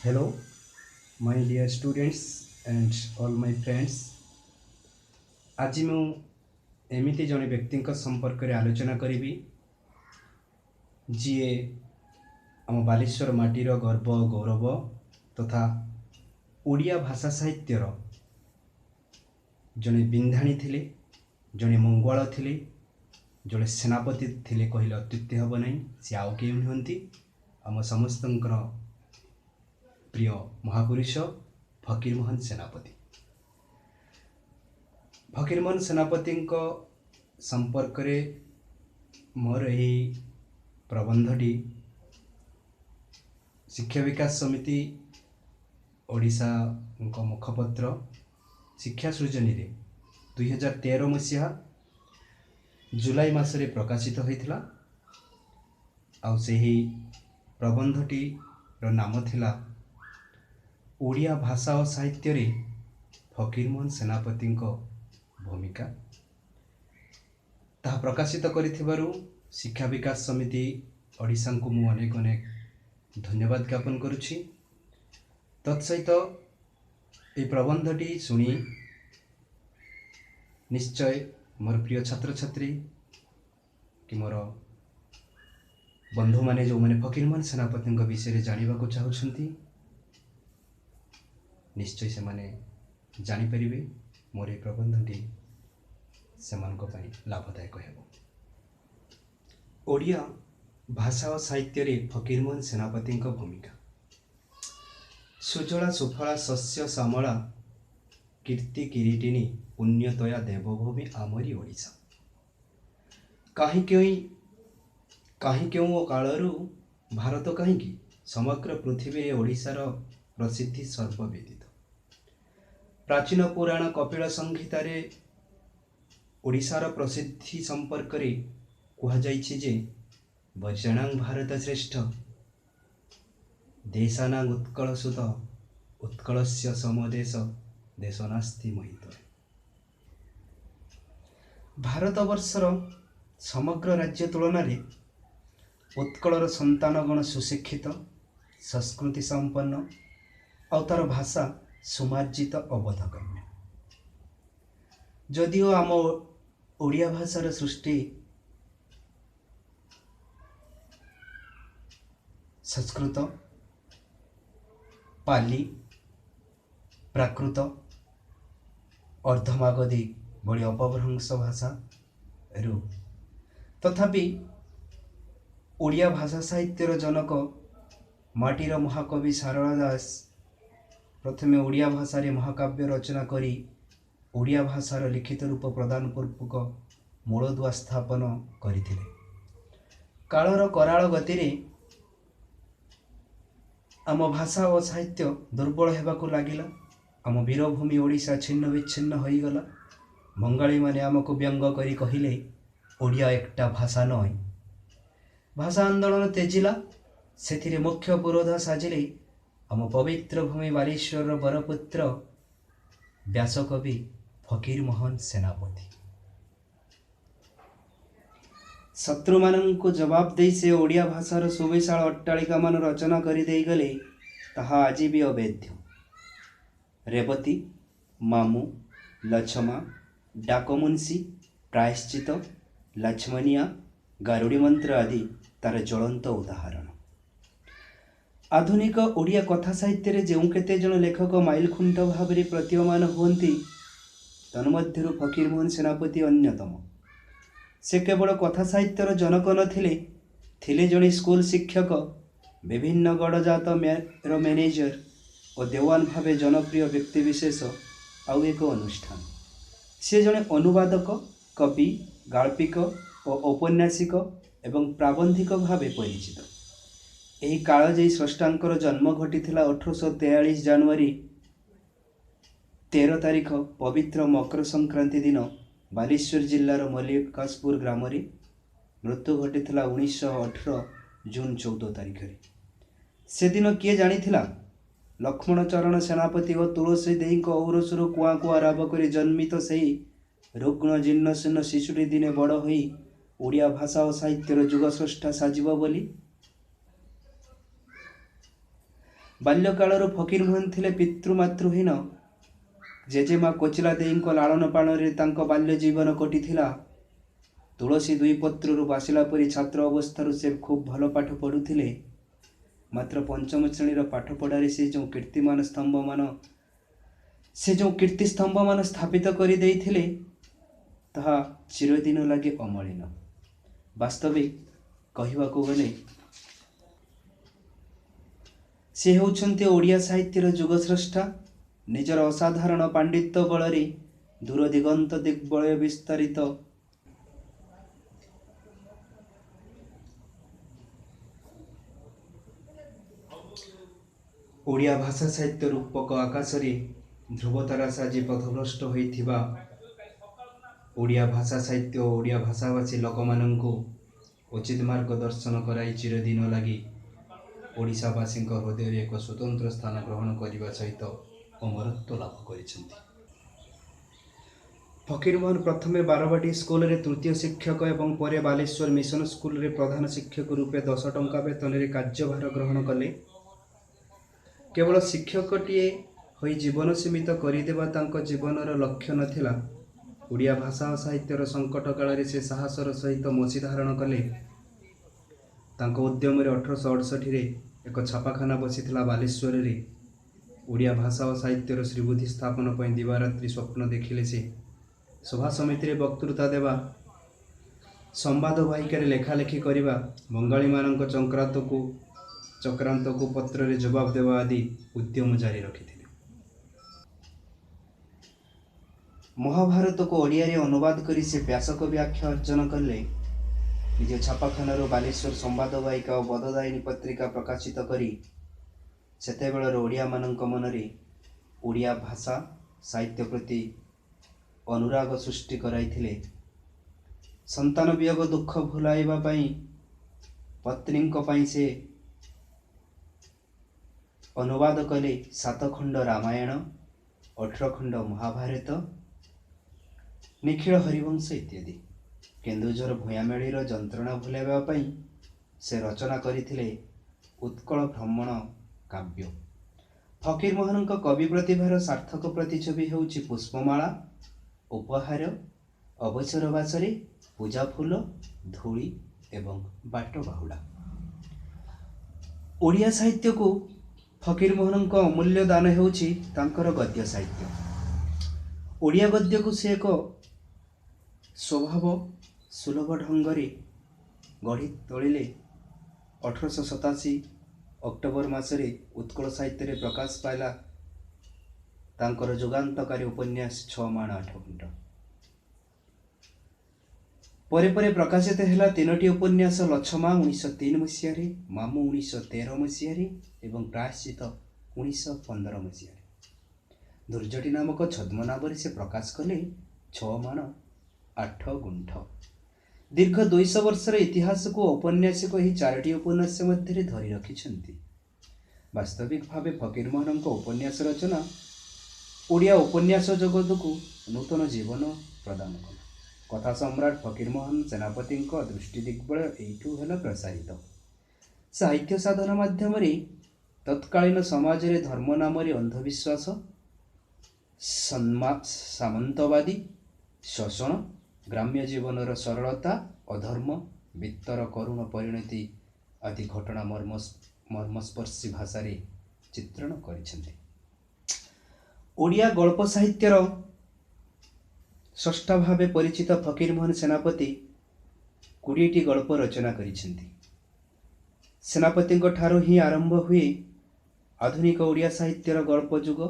Hello, my dear students and all my friends. आज ମୁଁ ଏମିତି ଜଣେ ବ୍ୟକ୍ତିଙ୍କ ସମ୍ପର୍କରେ ଆଲୋଚନା କରିବି ଯିଏ ଆମ ବାଲେଶ୍ୱର ମାଟିର ଗର୍ବ ଗୌରବ ତଥା ଓଡ଼ିଆ ଭାଷା ସାହିତ୍ୟର ଜଣେ ବିନ୍ଧାଣୀ ଥିଲେ, ଜଣେ ମଙ୍ଗୁଆଳ ଥିଲେ, ଜଣେ ସେନାପତି ଥିଲେ କହିଲେ ଅତ୍ୟୁକ୍ତି ହେବ ନାହିଁ। ସେ ଆଉ କେହି ନୁହନ୍ତି, ଆମ ସମସ୍ତଙ୍କର ପ୍ରିୟ ମହାପୁରୁଷ ଫକୀରମୋହନ ସେନାପତି। ଫକୀରମୋହନ ସେନାପତିଙ୍କ ସମ୍ପର୍କରେ ମୋର ଏହି ପ୍ରବନ୍ଧଟି ଶିକ୍ଷା ବିକାଶ ସମିତି ଓଡ଼ିଶାଙ୍କ ମୁଖପତ୍ର ଶିକ୍ଷା ସୃଜନୀରେ 2013 ମସିହା ଜୁଲାଇ ମାସରେ ପ୍ରକାଶିତ ହୋଇଥିଲା। ଆଉ ସେହି ପ୍ରବନ୍ଧଟିର ନାମ ଥିଲା ଓଡ଼ିଆ ଭାଷା ଓ ସାହିତ୍ୟରେ ଫକୀରମୋହନ ସେନାପତିଙ୍କ ଭୂମିକା। ତାହା ପ୍ରକାଶିତ କରିଥିବାରୁ ଶିକ୍ଷା ବିକାଶ ସମିତି ଓଡ଼ିଶାଙ୍କୁ ମୁଁ ଅନେକ ଧନ୍ୟବାଦ ଜ୍ଞାପନ କରୁଛି। ତତ୍ସହିତ ଏହି ପ୍ରବନ୍ଧଟି ଶୁଣି ନିଶ୍ଚୟ ମୋର ପ୍ରିୟ ଛାତ୍ରଛାତ୍ରୀ କି ମୋର ବନ୍ଧୁମାନେ ଯେଉଁମାନେ ଫକୀରମୋହନ ସେନାପତିଙ୍କ ବିଷୟରେ ଜାଣିବାକୁ ଚାହୁଁଛନ୍ତି, ନିଶ୍ଚୟ ସେମାନେ ଜାଣିପାରିବେ। ମୋର ଏହି ପ୍ରବନ୍ଧଟି ସେମାନଙ୍କ ପାଇଁ ଲାଭଦାୟକ ହେବ। ଓଡ଼ିଆ ଭାଷା ଓ ସାହିତ୍ୟରେ ଫକୀରମୋହନ ସେନାପତିଙ୍କ ଭୂମିକା। ସୁଜଳା ସୁଫଳା ଶସ୍ୟ ଶ୍ୟାମଳା କୀର୍ତ୍ତି କିରୀଟିନୀ ପୁଣ୍ୟତୟା ଦେବଭୂମି ଆମରି ଓଡ଼ିଶା। କାହିଁ କେଉଁ କାଳରୁ ଭାରତ କାହିଁକି ସମଗ୍ର ପୃଥିବୀରେ ଓଡ଼ିଶାର ପ୍ରସିଦ୍ଧି ସର୍ବବିଦିତ। ପ୍ରାଚୀନ ପୁରାଣ କପିଳ ସଂହିତାରେ ଓଡ଼ିଶାର ପ୍ରସିଦ୍ଧି ସମ୍ପର୍କରେ କୁହାଯାଇଛି ଯେ ବୈଜଣାଂ ଭାରତ ଶ୍ରେଷ୍ଠ ଦେଶାନାଂ ଉତ୍କଳ ସୁତ ଉତ୍କଳସ୍ୟ ସମଦେଶ ଦେଶ ନାସ୍ତି ମୋହିତ। ଭାରତବର୍ଷର ସମଗ୍ର ରାଜ୍ୟ ତୁଳନାରେ ଉତ୍କଳର ସନ୍ତାନଗଣ ସୁଶିକ୍ଷିତ, ସଂସ୍କୃତି ସମ୍ପନ୍ନ ଆଉ ତାର ଭାଷା ସୁମାର୍ଜିତ ଅବୋଧଗମ୍ୟ। ଯଦିଓ ଆମ ଓଡ଼ିଆ ଭାଷାର ସୃଷ୍ଟି ସଂସ୍କୃତ, ପାଲି, ପ୍ରାକୃତ, ଅର୍ଦ୍ଧମାଗଧୀ ଭଳି ଅପଭ୍ରଂଶ ଭାଷାରୁ, ତଥାପି ଓଡ଼ିଆ ଭାଷା ସାହିତ୍ୟର ଜନକ ମାଟିର ମହାକବି ସାରଳା ଦାସ ପ୍ରଥମେ ଓଡ଼ିଆ ଭାଷାରେ ମହାକାବ୍ୟ ରଚନା କରି ଓଡ଼ିଆ ଭାଷାର ଲିଖିତ ରୂପ ପ୍ରଦାନ ପୂର୍ବକ ମୂଳଦୁଆ ସ୍ଥାପନ କରିଥିଲେ। କାଳର କରାଳ ଗତିରେ ଆମ ଭାଷା ଓ ସାହିତ୍ୟ ଦୁର୍ବଳ ହେବାକୁ ଲାଗିଲା। ଆମ ବୀରଭୂମି ଓଡ଼ିଶା ଛିନ୍ନ ବିଚ୍ଛିନ୍ନ ହୋଇଗଲା। ବଙ୍ଗାଳୀମାନେ ଆମକୁ ବ୍ୟଙ୍ଗ କରି କହିଲେ ଓଡ଼ିଆ একটা ଭାଷା ନয়। ଭାଷା ଆନ୍ଦୋଳନ ତେଜିଲା। ସେଥିରେ ମୁଖ୍ୟ ପୁରୋଧା ସାଜିଲେ ଆମ ପବିତ୍ର ଭୂମି ବାଲେଶ୍ୱରର ବରପୁତ୍ର ବ୍ୟାସକବି ଫକୀରମୋହନ ସେନାପତି। ଶତ୍ରୁମାନଙ୍କୁ ଜବାବ ଦେଇ ସେ ଓଡ଼ିଆ ଭାଷାର ସୁବିଶାଳ ଅଟ୍ଟାଳିକାମାନ ରଚନା କରି ଦେଇଗଲେ, ତାହା ଆଜି ବି ଅବେଦ୍ୟ। ରେବତୀ, ମାମୁ, ଲଛମା, ଡାକମୁନ୍ସି, ପ୍ରାୟଶ୍ଚିତ, ଲକ୍ଷ୍ମଣିଆ, ଗାରୁଡ଼ି ମନ୍ତ୍ର ଆଦି ତାର ଜ୍ୱଳନ୍ତ ଉଦାହରଣ। ଆଧୁନିକ ଓଡ଼ିଆ କଥା ସାହିତ୍ୟରେ ଯେଉଁ କେତେ ଜଣ ଲେଖକ ମାଇଲଖୁଣ୍ଟ ଭାବରେ ପ୍ରତୀୟମାନ ହୁଅନ୍ତି, ତନ୍ମଧ୍ୟରୁ ଫକୀରମୋହନ ସେନାପତି ଅନ୍ୟତମ। ସେ କେବଳ କଥା ସାହିତ୍ୟର ଜନକ ନଥିଲେ, ଥିଲେ ଜଣେ ସ୍କୁଲ ଶିକ୍ଷକ, ବିଭିନ୍ନ ଗଡ଼ଜାତ ର ମ୍ୟାନେଜର ଓ ଦେୱାନ ଭାବେ ଜନପ୍ରିୟ ବ୍ୟକ୍ତିବିଶେଷ। ଆଉ ଏକ ଅନୁଷ୍ଠାନ। ସେ ଜଣେ ଅନୁବାଦକ, କବି, ଗାଳ୍ପିକ ଓ ଔପନ୍ୟାସିକ ଏବଂ ପ୍ରାବନ୍ଧିକ ଭାବେ ପରିଚିତ। ଏହି କାଳଜୟୀ ସ୍ରଷ୍ଟାଙ୍କର ଜନ୍ମ ଘଟିଥିଲା 1843 ଜାନୁଆରୀ 13 ତାରିଖ ପବିତ୍ର ମକର ସଂକ୍ରାନ୍ତି ଦିନ ବାଲେଶ୍ୱର ଜିଲ୍ଲାର ମଲ୍ଲିକାଶପୁର ଗ୍ରାମରେ। ମୃତ୍ୟୁ ଘଟିଥିଲା 1918 ଜୁନ 14 ତାରିଖରେ। ସେଦିନ କିଏ ଜାଣିଥିଲା ଲକ୍ଷ୍ମଣ ଚରଣ ସେନାପତି ଓ ତୁଳସୀ ଦେଈଙ୍କ ଔରସରୁ କୁଆଁ କୁଆଁ ରାବ କରି ଜନ୍ମିତ ସେହି ରୁଗ୍ଣ ଜୀର୍ଣ୍ଣଶୀର୍ଣ୍ଣ ଶିଶୁଟି ଦିନେ ବଡ଼ ହୋଇ ଓଡ଼ିଆ ଭାଷା ଓ ସାହିତ୍ୟର ଯୁଗସ୍ରଷ୍ଟା ସାଜିବ ବୋଲି। ବାଲ୍ୟକାଳରୁ ଫକୀରମୋହନ ଥିଲେ ପିତୃମାତୃହୀନ। ଜେଜେମା କୋଚିଲା ଦେଈଙ୍କ ଲାଳନ ପାଳନରେ ତାଙ୍କ ବାଲ୍ୟ ଜୀବନ କଟିଥିଲା। ତୁଳସୀ ଦୁଇ ପତ୍ରରୁ ବାସିଲା ପରି ଛାତ୍ର ଅବସ୍ଥାରୁ ସେ ଖୁବ୍ ଭଲ ପାଠ ପଢ଼ୁଥିଲେ। ମାତ୍ର ପଞ୍ଚମ ଶ୍ରେଣୀର ପାଠ ପଢ଼ାରେ ସେ ଯେଉଁ କୀର୍ତ୍ତିସ୍ତମ୍ଭମାନ ସ୍ଥାପିତ କରିଦେଇଥିଲେ ତାହା ଚିରଦିନ ଲାଗି ଅମଳିନ। ବାସ୍ତବିକ କହିବାକୁ ଗଲେ ସେ ହେଉଛନ୍ତି ଓଡ଼ିଆ ସାହିତ୍ୟର ଯୁଗସ୍ରଷ୍ଟା। ନିଜର ଅସାଧାରଣ ପାଣ୍ଡିତ୍ୟ ବଳରେ ଦୂର ଦିଗନ୍ତ ଦିଗ୍ବଳୟ ବିସ୍ତାରିତ ଓଡ଼ିଆ ଭାଷା ସାହିତ୍ୟ ରୂପକ ଆକାଶରେ ଧ୍ରୁବତାରା ସାଜି ପଥଭ୍ରଷ୍ଟ ହୋଇଥିବା ଓଡ଼ିଆ ଭାଷା ସାହିତ୍ୟ ଓ ଓଡ଼ିଆ ଭାଷାଭାଷୀ ଲୋକମାନଙ୍କୁ ଉଚିତ ମାର୍ଗ ଦର୍ଶନ କରାଇ ଚିରଦିନ ଲାଗି ଓଡ଼ିଶାବାସୀଙ୍କ ହୃଦୟରେ ଏକ ସ୍ୱତନ୍ତ୍ର ସ୍ଥାନ ଗ୍ରହଣ କରିବା ସହିତ ଅମରତ୍ୱ ଲାଭ କରିଛନ୍ତି। ଫକୀରମୋହନ ପ୍ରଥମେ ବାରବାଟୀ ସ୍କୁଲରେ ତୃତୀୟ ଶିକ୍ଷକ ଏବଂ ପରେ ବାଲେଶ୍ୱର ମିଶନ ସ୍କୁଲରେ ପ୍ରଧାନ ଶିକ୍ଷକ ରୂପେ 10 ଟଙ୍କା ବେତନରେ କାର୍ଯ୍ୟଭାର ଗ୍ରହଣ କଲେ। କେବଳ ଶିକ୍ଷକଟିଏ ହୋଇ ଜୀବନ ସୀମିତ କରିଦେବା ତାଙ୍କ ଜୀବନର ଲକ୍ଷ୍ୟ ନଥିଲା। ଓଡ଼ିଆ ଭାଷା ଓ ସାହିତ୍ୟର ସଙ୍କଟ କାଳରେ ସେ ସାହସର ସହିତ ମସି ଧାରଣ କଲେ। ତାଙ୍କ ଉଦ୍ୟମରେ 1868ରେ ଏକ ଛାପାଖାନା ବସିଥିଲା ବାଲେଶ୍ୱରରେ। ଓଡ଼ିଆ ଭାଷା ଓ ସାହିତ୍ୟର ଶ୍ରୀବୁଦ୍ଧି ସ୍ଥାପନ ପାଇଁ ଦିବାରାତ୍ରି ସ୍ୱପ୍ନ ଦେଖିଲେ ସେ। ସଭା ସମିତିରେ ବକ୍ତୃତା ଦେବା, ସମ୍ବାଦ ବାହିକାରେ ଲେଖାଲେଖି କରିବା, ବଙ୍ଗାଳୀମାନଙ୍କ ଚକ୍ରାନ୍ତକୁ ପତ୍ରରେ ଜବାବ ଦେବା ଆଦି ଉଦ୍ୟମ ଜାରି ରଖିଥିଲେ। ମହାଭାରତକୁ ଓଡ଼ିଆରେ ଅନୁବାଦ କରି ସେ ବ୍ୟାସକବି ଆଖ୍ୟା ଅର୍ଜନ କଲେ। ନିଜ ଛାପାଖାନାରୁ ବାଲେଶ୍ୱର ସମ୍ବାଦ ବାହିକା ଓ ବୋଧଦାୟିନୀ ପତ୍ରିକା ପ୍ରକାଶିତ କରି ସେତେବେଳର ଓଡ଼ିଆମାନଙ୍କ ମନରେ ଓଡ଼ିଆ ଭାଷା ସାହିତ୍ୟ ପ୍ରତି ଅନୁରାଗ ସୃଷ୍ଟି କରାଇଥିଲେ। ସନ୍ତାନ ବିୟୋଗ ଦୁଃଖ ଭୁଲାଇବା ପାଇଁ ପତ୍ନୀଙ୍କ ପାଇଁ ସେ ଅନୁବାଦ କଲେ 7 ଖଣ୍ଡ ରାମାୟଣ, 18 ଖଣ୍ଡ ମହାଭାରତ, ନିଖିଳ ହରିବଂଶ ଇତ୍ୟାଦି। କେନ୍ଦୁଝର ଭୂୟାଁମେଳିର ଯନ୍ତ୍ରଣା ଭୁଲାଇବା ପାଇଁ ସେ ରଚନା କରିଥିଲେ ଉତ୍କଳ ଭ୍ରମଣ କାବ୍ୟ। ଫକୀରମୋହନଙ୍କ କବି ପ୍ରତିଭାର ସାର୍ଥକ ପ୍ରତିଛବି ହେଉଛି ପୁଷ୍ପମାଳା, ଉପହାର, ଅବସରବାସରେ, ପୂଜାଫୁଲ, ଧୂଳି ଏବଂ ବାଟ ବାହୁଡ଼ା। ଓଡ଼ିଆ ସାହିତ୍ୟକୁ ଫକୀରମୋହନଙ୍କ ଅମୂଲ୍ୟ ଦାନ ହେଉଛି ତାଙ୍କର ଗଦ୍ୟ ସାହିତ୍ୟ। ଓଡ଼ିଆ ଗଦ୍ୟକୁ ସେ ଏକ ସ୍ୱଭାବ ସୁଲଭ ଢଙ୍ଗରେ ଗଢ଼ି ତୋଳିଲେ। 1887 ଅକ୍ଟୋବର ମାସରେ ଉତ୍କଳ ସାହିତ୍ୟରେ ପ୍ରକାଶ ପାଇଲା ତାଙ୍କର ଯୁଗାନ୍ତକାରୀ ଉପନ୍ୟାସ 6 ମାଣ 8 ଗୁଣ୍ଠ। ପରେ ପରେ ପ୍ରକାଶିତ ହେଲା 3ଟି ଉପନ୍ୟାସ, ଲଛମା 1903 ମସିହାରେ, ମାମୁଁ 1913 ମସିହାରେ ଏବଂ ପ୍ରାୟଶ୍ଚିତ 1915 ମସିହାରେ। ଦୁର୍ଜଟି ନାମକ ଛଦ୍ମନାମରେ ସେ ପ୍ରକାଶ କଲେ 6 ମାଣ 8 ଗୁଣ୍ଠ। ଦୀର୍ଘ 200 ବର୍ଷର ଇତିହାସକୁ ଔପନ୍ୟାସିକ ଏହି 4ଟି ଉପନ୍ୟାସ ମଧ୍ୟରେ ଧରି ରଖିଛନ୍ତି। ବାସ୍ତବିକ ଭାବେ ଫକୀରମୋହନଙ୍କ ଉପନ୍ୟାସ ରଚନା ଓଡ଼ିଆ ଉପନ୍ୟାସ ଜଗତକୁ ନୂତନ ଜୀବନ ପ୍ରଦାନ କଲା। କଥା ସମ୍ରାଟ ଫକୀରମୋହନ ସେନାପତିଙ୍କ ଦୃଷ୍ଟି ଦିଗ୍ବଳୟ ଏଇଠୁ ହେଲା ପ୍ରସାରିତ। ସାହିତ୍ୟ ସାଧନ ମାଧ୍ୟମରେ ତତ୍କାଳୀନ ସମାଜରେ ଧର୍ମ ନାମରେ ଅନ୍ଧବିଶ୍ୱାସ, ସାମନ୍ତବାଦୀ ଶୋଷଣ, ଗ୍ରାମ୍ୟ ଜୀବନର ସରଳତା, ଅଧର୍ମ, ବିତ୍ତର କରୁଣ ପରିଣତି ଆଦି ଘଟଣା ମର୍ମସ୍ପର୍ଶୀ ଭାଷାରେ ଚିତ୍ରଣ କରିଛନ୍ତି। ଓଡ଼ିଆ ଗଳ୍ପ ସାହିତ୍ୟର ସ୍ରଷ୍ଟା ଭାବେ ପରିଚିତ ଫକୀରମୋହନ ସେନାପତି 20ଟି ଗଳ୍ପ ରଚନା କରିଛନ୍ତି। ସେନାପତିଙ୍କ ଠାରୁ ହିଁ ଆରମ୍ଭ ହୁଏ ଆଧୁନିକ ଓଡ଼ିଆ ସାହିତ୍ୟର ଗଳ୍ପ ଯୁଗ।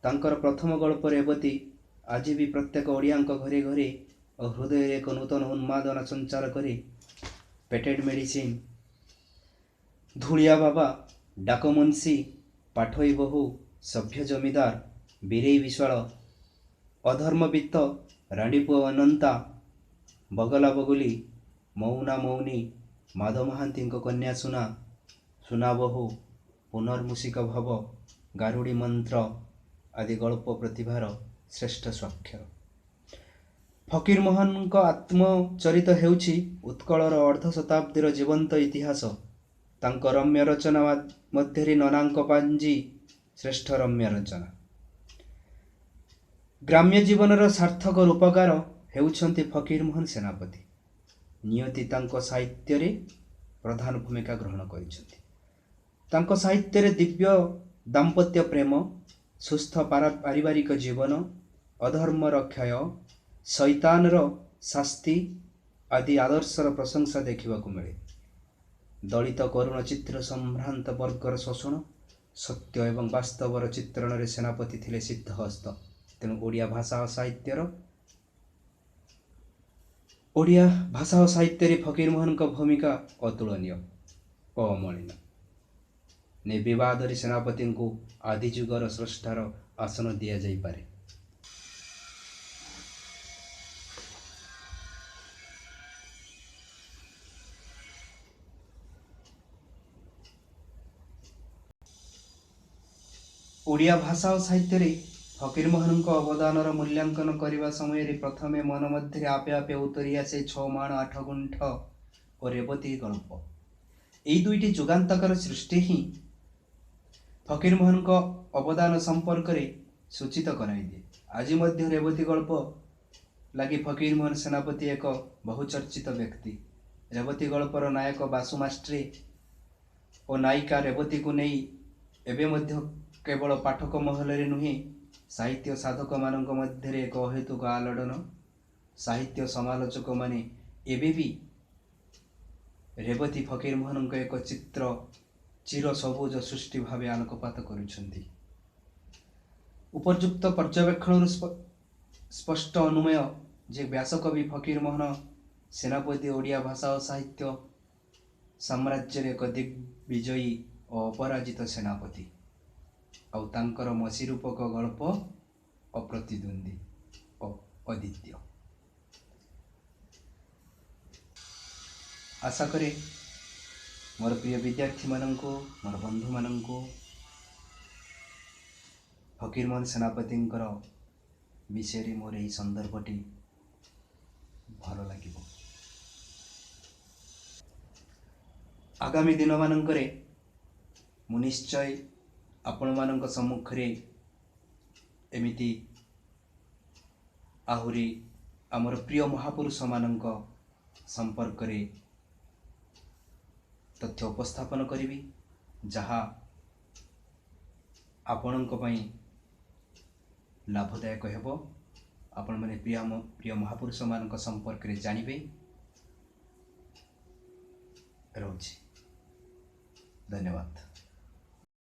ତାଙ୍କର ପ୍ରଥମ ଗଳ୍ପ ରେବତୀ ଆଜି ବି ପ୍ରତ୍ୟେକ ଓଡ଼ିଆଙ୍କ ଘରେ ଘରେ ଓ ହୃଦୟରେ ଏକ ନୂତନ ଉନ୍ମାଦନା ସଞ୍ଚାର କରେ। ପେଟେଣ୍ଟ ମେଡିସିନ, ଧୂଳିଆ ବାବା, ଡାକମୁନ୍ସି, ପାଠୋଇ ବୋହୂ, ସଭ୍ୟ ଜମିଦାର, ବୀରେଇ ବିଶ୍ୱାଳ, ଅଧର୍ମବିତ୍ତ, ରାଣ୍ଡିପୁଅ ଅନନ୍ତା, ବଗଲା ବଗୁଲି, ମଉନା ମୌନି, ମାଧ ମହାନ୍ତିଙ୍କ କନ୍ୟା ସୁନା, ସୁନା ବୋହୂ, ପୁନର୍ମୂଷିକ ଭବ, ଗାରୁଡ଼ି ମନ୍ତ୍ର ଆଦି ଗଳ୍ପ ପ୍ରତିଭାର ଶ୍ରେଷ୍ଠ ସ୍ୱାକ୍ଷର। ଫକୀରମୋହନଙ୍କ ଆତ୍ମଚରିତ ହେଉଛି ଉତ୍କଳର ଅର୍ଦ୍ଧ ଶତାବ୍ଦୀର ଜୀବନ୍ତ ଇତିହାସ। ତାଙ୍କ ରମ୍ୟ ରଚନା ମଧ୍ୟରେ ନନାଙ୍କ ପାଞ୍ଜି ଶ୍ରେଷ୍ଠ ରମ୍ୟ ରଚନା। ଗ୍ରାମ୍ୟ ଜୀବନର ସାର୍ଥକ ରୂପକାର ହେଉଛନ୍ତି ଫକୀରମୋହନ ସେନାପତି। ନିୟତି ତାଙ୍କ ସାହିତ୍ୟରେ ପ୍ରଧାନ ଭୂମିକା ଗ୍ରହଣ କରିଛନ୍ତି। ତାଙ୍କ ସାହିତ୍ୟରେ ଦିବ୍ୟ ଦାମ୍ପତ୍ୟ ପ୍ରେମ, ସୁସ୍ଥ ପାରିବାରିକ ଜୀବନ, ଅଧର୍ମର କ୍ଷୟ, ଶୈତାନର ଶାସ୍ତି ଆଦି ଆଦର୍ଶର ପ୍ରଶଂସା ଦେଖିବାକୁ ମିଳେ। ଦଳିତ କରୁଣ ଚିତ୍ର ସମ୍ଭ୍ରାନ୍ତ ବର୍ଗର ଶୋଷଣ, ସତ୍ୟ ଏବଂ ବାସ୍ତବର ଚିତ୍ରଣରେ ସେନାପତି ଥିଲେ ସିଦ୍ଧହସ୍ତ। ତେଣୁ ଓଡ଼ିଆ ଭାଷା ଓ ସାହିତ୍ୟରେ ଫକୀରମୋହନଙ୍କ ଭୂମିକା ଅତୁଳନୀୟ ଓ ଅମଳିନ। ନିର୍ବିବାଦରେ ସେନାପତିଙ୍କୁ ଆଦିଯୁଗର ସ୍ରଷ୍ଟାର ଆସନ ଦିଆଯାଇପାରେ। ଓଡ଼ିଆ ଭାଷା ଓ ସାହିତ୍ୟରେ ଫକୀରମୋହନଙ୍କ ଅବଦାନର ମୂଲ୍ୟାଙ୍କନ କରିବା ସମୟରେ ପ୍ରଥମେ ମନ ମଧ୍ୟରେ ଆପେ ଆପେ ଉତରି ଆସେ 6 ମାଣ 8 ଗୁଣ୍ଠ ଓ ରେବତୀ ଗଳ୍ପ। ଏହି ଦୁଇଟି ଯୁଗାନ୍ତକାର ସୃଷ୍ଟି ହିଁ ଫକୀରମୋହନଙ୍କ ଅବଦାନ ସମ୍ପର୍କରେ ସୂଚିତ କରାଇଦିଏ। ଆଜି ମଧ୍ୟ ରେବତୀ ଗଳ୍ପ ଲାଗି ଫକୀରମୋହନ ସେନାପତି ଏକ ବହୁଚର୍ଚ୍ଚିତ ବ୍ୟକ୍ତି। ରେବତୀ ଗଳ୍ପର ନାୟକ ବାସୁ ମାଷ୍ଟ୍ରେ ଓ ନାୟିକା ରେବତୀକୁ ନେଇ ଏବେ ମଧ୍ୟ କେବଳ ପାଠକ ମହଲରେ ନୁହେଁ, ସାହିତ୍ୟ ସାଧକମାନଙ୍କ ମଧ୍ୟରେ ଏକ ଅହେତୁକ ଆଲୋଡ଼ନ। ସାହିତ୍ୟ ସମାଲୋଚକମାନେ ଏବେ ବି ରେବତୀ ଫକୀରମୋହନଙ୍କ ଏକ ଚିର ସବୁଜ ସୃଷ୍ଟି ଭାବେ ଆଲୋକପାତ କରୁଛନ୍ତି। ଉପଯୁକ୍ତ ପର୍ଯ୍ୟବେକ୍ଷଣରୁ ସ୍ପଷ୍ଟ ଅନୁମେୟ ଯେ ବ୍ୟାସକବି ଫକୀରମୋହନ ସେନାପତି ଓଡ଼ିଆ ଭାଷା ଓ ସାହିତ୍ୟ ସାମ୍ରାଜ୍ୟରେ ଏକ ଦିଗ୍ବିଜୟୀ ଓ ଅପରାଜିତ ସେନାପତି। ଆଉ ତାଙ୍କର ମସି ରୂପକ ଗଳ୍ପ ଅପ୍ରତିଦ୍ୱନ୍ଦ୍ୱୀ ଓ ଅଦ୍ୱିତୀୟ। ଆଶା କରେ ମୋର ପ୍ରିୟ ବିଦ୍ୟାର୍ଥୀମାନଙ୍କୁ, ମୋର ବନ୍ଧୁମାନଙ୍କୁ ଫକୀରମୋହନ ସେନାପତିଙ୍କର ବିଷୟରେ ମୋର ଏହି ସନ୍ଦର୍ଭଟି ଭଲ ଲାଗିବ। ଆଗାମୀ ଦିନମାନଙ୍କରେ ମୁଁ ନିଶ୍ଚୟ ଆପଣମାନଙ୍କ ସମ୍ମୁଖରେ ଏମିତି ଆହୁରି ଆମର ପ୍ରିୟ ମହାପୁରୁଷମାନଙ୍କ ସମ୍ପର୍କରେ ତଥ୍ୟ ଉପସ୍ଥାପନ କରିବି, ଯାହା ଆପଣଙ୍କ ପାଇଁ ଲାଭଦାୟକ ହେବ। ଆପଣମାନେ ପ୍ରିୟ ମହାପୁରୁଷମାନଙ୍କ ସମ୍ପର୍କରେ ଜାଣିବେ। ରହୁଛି। ଧନ୍ୟବାଦ।